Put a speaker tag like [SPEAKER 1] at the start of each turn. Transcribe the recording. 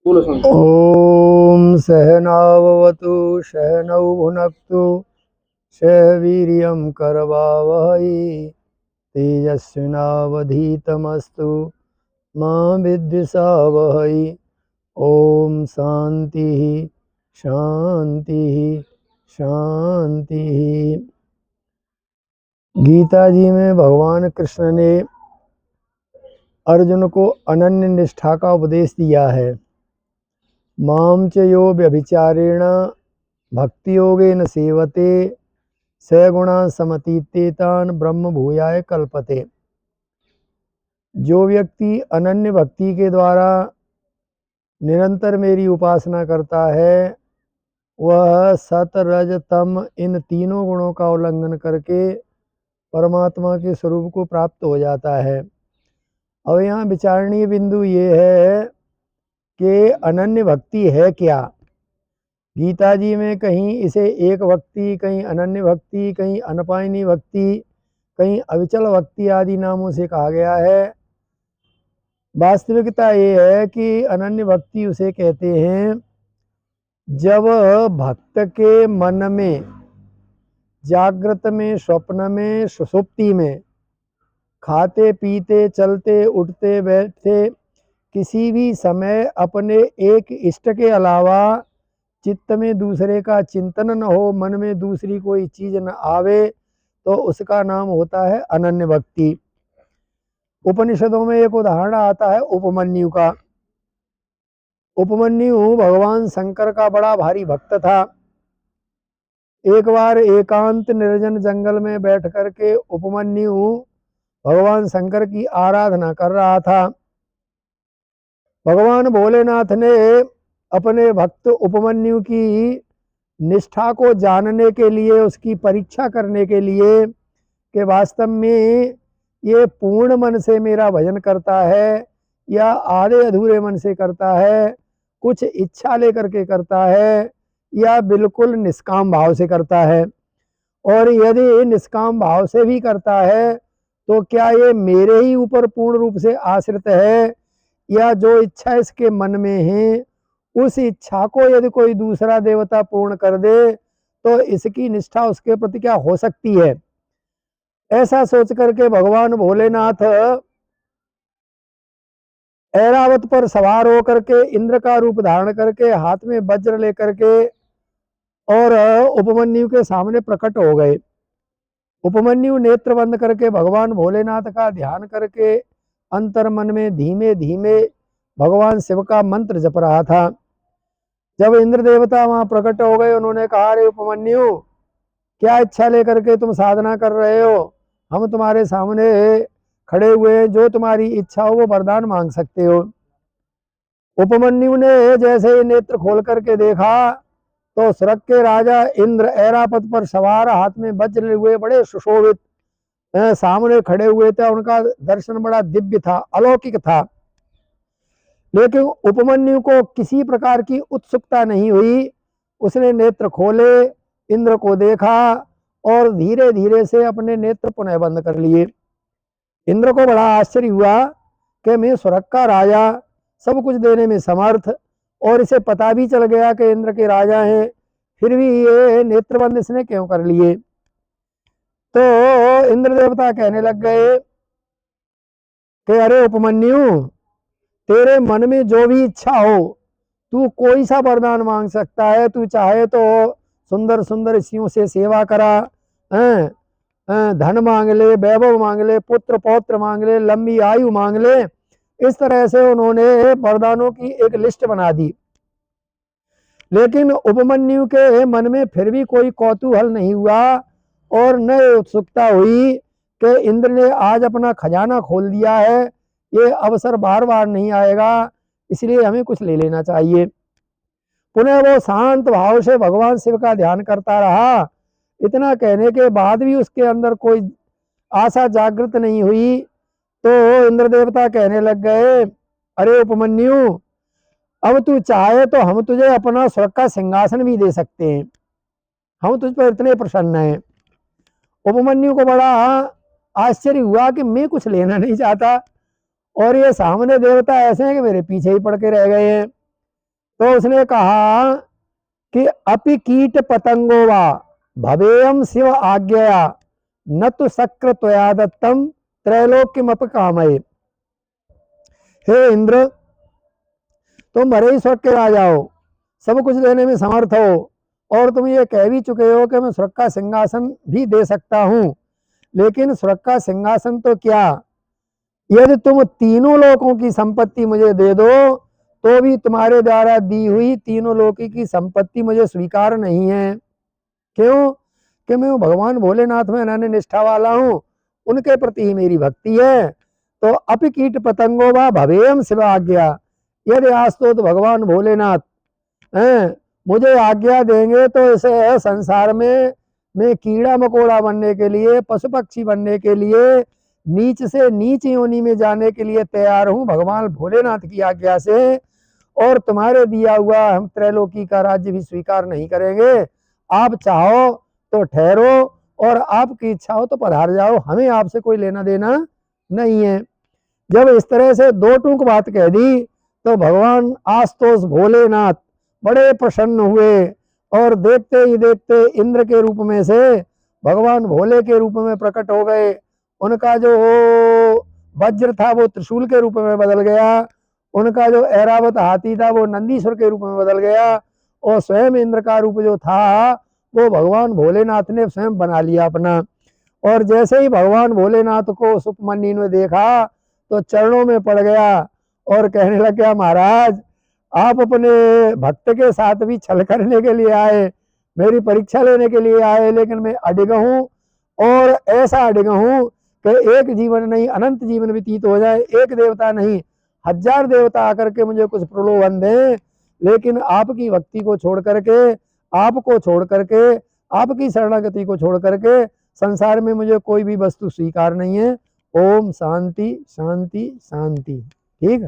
[SPEAKER 1] बोलो सुन।
[SPEAKER 2] ॐ सहनाववतु सहनौ भुनक्तु सह वीर्यं करवावहै तेजस्विनावधीतमस्तु मा विद्विषावहै। ओम शांति शांति शांति। गीता जी में भगवान कृष्ण ने अर्जुन को अनन्य निष्ठा का उपदेश दिया है। माम च यो व्यभिचारेण भक्ति योगेन सेवते सगुणा समतीतेतान ब्रह्म भूयाय कल्पते। जो व्यक्ति अनन्य भक्ति के द्वारा निरंतर मेरी उपासना करता है वह सत रज तम इन तीनों गुणों का उल्लंघन करके परमात्मा के स्वरूप को प्राप्त हो जाता है। अब यहाँ विचारणीय बिंदु ये है कि अनन्य भक्ति है क्या। गीता जी में कहीं इसे एक भक्ति, कहीं अनन्य भक्ति, कहीं अनपायनी भक्ति, कहीं अविचल भक्ति आदि नामों से कहा गया है। वास्तविकता ये है कि अनन्य भक्ति उसे कहते हैं जब भक्त के मन में जागृत में, स्वप्न में, सुषुप्ति में, खाते पीते चलते उठते बैठते किसी भी समय अपने एक इष्ट के अलावा चित्त में दूसरे का चिंतन न हो, मन में दूसरी कोई चीज न आवे, तो उसका नाम होता है अनन्य भक्ति। उपनिषदों में एक उदाहरण आता है उपमन्यु का। उपमन्यु भगवान शंकर का बड़ा भारी भक्त था। एक बार एकांत निर्जन जंगल में बैठ करके उपमन्यु भगवान शंकर की आराधना कर रहा था। भगवान भोलेनाथ ने अपने भक्त उपमन्यु की निष्ठा को जानने के लिए, उसकी परीक्षा करने के लिए कि वास्तव में ये पूर्ण मन से मेरा भजन करता है या आधे अधूरे मन से करता है, कुछ इच्छा लेकर के करता है या बिल्कुल निष्काम भाव से करता है। और यदि निष्काम भाव से भी करता है तो क्या ये मेरे ही ऊपर पूर्ण रूप से आश्रित है या जो इच्छा इसके मन में है उस इच्छा को यदि कोई दूसरा देवता पूर्ण कर दे तो इसकी निष्ठा उसके प्रति क्या हो सकती है। ऐसा सोच करके भगवान भोलेनाथ ऐरावत पर सवार होकर के इंद्र का रूप धारण करके हाथ में वज्र लेकर के और उपमन्यु के सामने प्रकट हो गए। उपमन्यु नेत्र बंद करके भगवान भोलेनाथ का ध्यान करके अंतर मन में धीमे धीमे भगवान शिव का मंत्र जप रहा था। जब इंद्र देवता वहां प्रकट हो गए उन्होंने कहा, अरे उपमन्यु, क्या इच्छा लेकर के तुम साधना कर रहे हो? हम तुम्हारे सामने खड़े हुए, जो तुम्हारी इच्छा हो वो वरदान मांग सकते हो। उपमन्यु ने जैसे ही नेत्र खोल करके देखा तो स्वर्ग के राजा इंद्र ऐरापत पर सवार, हाथ में वज्र लिए हुए, बड़े सुशोभित सामने खड़े हुए थे। उनका दर्शन बड़ा दिव्य था, अलौकिक था। लेकिन उपमन्यु को किसी प्रकार की उत्सुकता नहीं हुई। उसने नेत्र खोले, इंद्र को देखा और धीरे धीरे से अपने नेत्र पुनः बंद कर लिए। इंद्र को बड़ा आश्चर्य हुआ कि मैं स्वर्ग का राजा, सब कुछ देने में समर्थ, और इसे पता भी चल गया कि इंद्र के राजा हैं, फिर भी ये नेत्र बंद इसने क्यों कर लिए। तो इंद्र देवता कहने लग गए कि अरे उपमन्यु, तेरे मन में जो भी इच्छा हो तू कोई सा वरदान मांग सकता है। तू चाहे तो सुंदर सुंदर स्त्रियों से सेवा करा, धन मांग ले, वैभव मांग ले, पुत्र पौत्र मांग ले, लंबी आयु मांग ले। इस तरह से उन्होंने वरदानों की एक लिस्ट बना दी। लेकिन उपमन्यु के मन में फिर भी कोई कौतूहल नहीं हुआ और न उत्सुकता हुई कि इंद्र ने आज अपना खजाना खोल दिया है, ये अवसर बार बार नहीं आएगा, इसलिए हमें कुछ ले लेना चाहिए। पुनः वो शांत भाव से भगवान शिव का ध्यान करता रहा। इतना कहने के बाद भी उसके अंदर कोई आशा जागृत नहीं हुई। तो इंद्र देवता कहने लग गए, अरे उपमन्यु, अब तू चाहे तो हम तुझे अपना स्वर्ग का सिंहासन भी दे सकते हैं, हम तुझ पर इतने प्रसन्न हैं। उपमन्यु को बड़ा आश्चर्य हुआ कि मैं कुछ लेना नहीं चाहता और ये सामने देवता ऐसे हैं कि मेरे पीछे ही पड़ के रह गए हैं। तो उसने कहा कि अपि कीट पतंगो वा भवेयम शिव आज्ञया न तो शक्र त्वया दत्तम त्रैलोक्यमप कामये। हे इंद्र, तुम भले ही स्वर्ग के राजा हो, सब कुछ देने में समर्थ हो, और तुम ये कह भी चुके हो कि मैं स्वर्ग का सिंहासन भी दे सकता हूं, लेकिन स्वर्ग का सिंहासन तो क्या, यदि तुम तीनों लोकों की संपत्ति मुझे दे दो तो भी तुम्हारे द्वारा दी हुई तीनों लोकी की संपत्ति मुझे स्वीकार नहीं है। क्यों? कि मैं भगवान भोलेनाथ में अनन्य निष्ठा वाला हूँ, उनके प्रति ही मेरी भक्ति है। तो अपि कीट पतंगो वा भवेयम शिव आज्ञा, यदि आज तो भगवान भोलेनाथ मुझे आज्ञा देंगे तो इस संसार में मैं कीड़ा मकोड़ा बनने के लिए, पशु पक्षी बनने के लिए, नीच से नीच योनि में जाने के लिए तैयार हूँ भगवान भोलेनाथ की आज्ञा से, और तुम्हारे दिया हुआ हम त्रैलोकी का राज्य भी स्वीकार नहीं करेंगे। आप चाहो तो ठहरो और आपकी इच्छा हो तो पधार जाओ, हमें आपसे कोई लेना देना नहीं है। जब इस तरह से दो टूक बात कह दी तो भगवान आशुतोष भोलेनाथ बड़े प्रसन्न हुए, और देखते ही देखते इंद्र के रूप में से भगवान भोले के रूप में प्रकट हो गए। उनका जो वज्र था वो त्रिशूल के रूप में बदल गया, उनका जो ऐरावत हाथी था वो नंदीश्वर के रूप में बदल गया, और स्वयं इंद्र का रूप जो था वो भगवान भोलेनाथ ने स्वयं बना लिया अपना। और जैसे ही भगवान भोलेनाथ को सुपमन्यु ने देखा तो चरणों में पड़ गया और कहने लग गया, महाराज आप अपने भक्त के साथ भी छल करने के लिए आए, मेरी परीक्षा लेने के लिए आए, लेकिन मैं अडिग हूँ, और ऐसा अडिग हूँ कि एक जीवन नहीं अनंत जीवन व्यतीत हो जाए, एक देवता नहीं 1000 देवता आकर के मुझे कुछ प्रलोभन दें, लेकिन आपकी भक्ति को छोड़ करके, आपको छोड़ करके, आपकी शरणागति को छोड़ करके संसार में मुझे कोई भी वस्तु स्वीकार नहीं है। ओम शांति शांति शांति। ठीक।